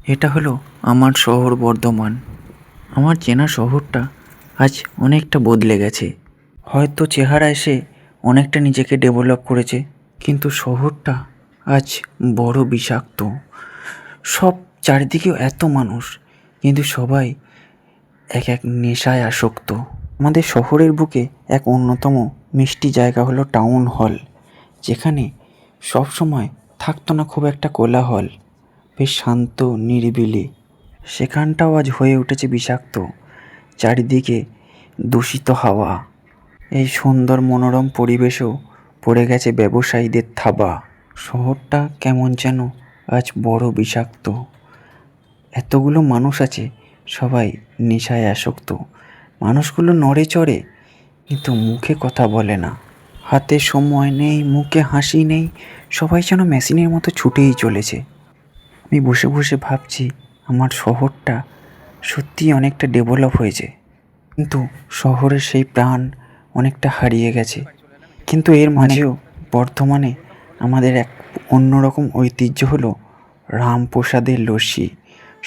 এটা হলো আমার শহর বর্ধমান। আমার চেনা শহরটা আজ অনেকটা বদলে গেছে। হয়তো চেহারা এসে অনেকটা নিজেকে ডেভেলপ করেছে, কিন্তু শহরটা আজ বড় বিষাক্ত। সব চারিদিকেও এত মানুষ, কিন্তু সবাই এক এক নেশায় আসক্ত। আমাদের শহরের বুকে এক অন্যতম মিষ্টি জায়গা হলো টাউন হল, যেখানে সবসময় থাকতো না খুব একটা কোলাহল, বেশ শান্ত নিরিবিলি। সেখানটাও আজ হয়ে উঠেছে বিষাক্ত। চারিদিকে দূষিত হাওয়া। এই সুন্দর মনোরম পরিবেশেও পড়ে গেছে ব্যবসায়ীদের থাবা। শহরটা কেমন যেন আজ বড় বিষাক্ত। এতগুলো মানুষ আছে, সবাই নেশায় আসক্ত। মানুষগুলো নড়ে চড়ে, কিন্তু মুখে কথা বলে না। হাতে সময় নেই, মুখে হাসি নেই, সবাই যেন মেশিনের মতো ছুটেই চলেছে। আমি বসে বসে ভাবছি, আমার শহরটা সত্যিই অনেকটা ডেভেলপ হয়েছে, কিন্তু শহরের সেই প্রাণ অনেকটা হারিয়ে গেছে। কিন্তু এর মাঝেও বর্ধমানে আমাদের এক অন্যরকম ঐতিহ্য হলো রামপ্রসাদের লস্যি।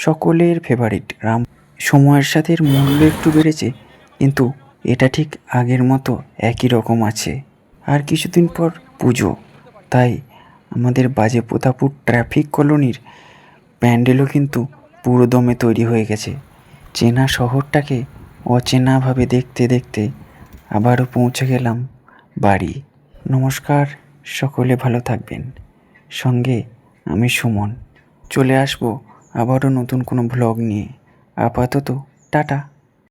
সকলের ফেভারিট রাম। সময়ের সাথে এর মূল্য একটু বেড়েছে, কিন্তু এটা ঠিক আগের মতো একই রকম আছে। আর কিছুদিন পর পুজো, তাই আমাদের বাজে প্রতাপুর ট্রাফিক কলোনির প্যান্ডেলও কিন্তু পুরো দমে তৈরি হয়ে গেছে। চেনা শহরটাকে অচেনাভাবে দেখতে দেখতে আবারও পৌঁছে গেলাম বাড়ি। নমস্কার, সকলে ভালো থাকবেন। সঙ্গে আমি সুমন। চলে আসবো আবারও নতুন কোনো ভ্লগ নিয়ে। আপাতত টাটা।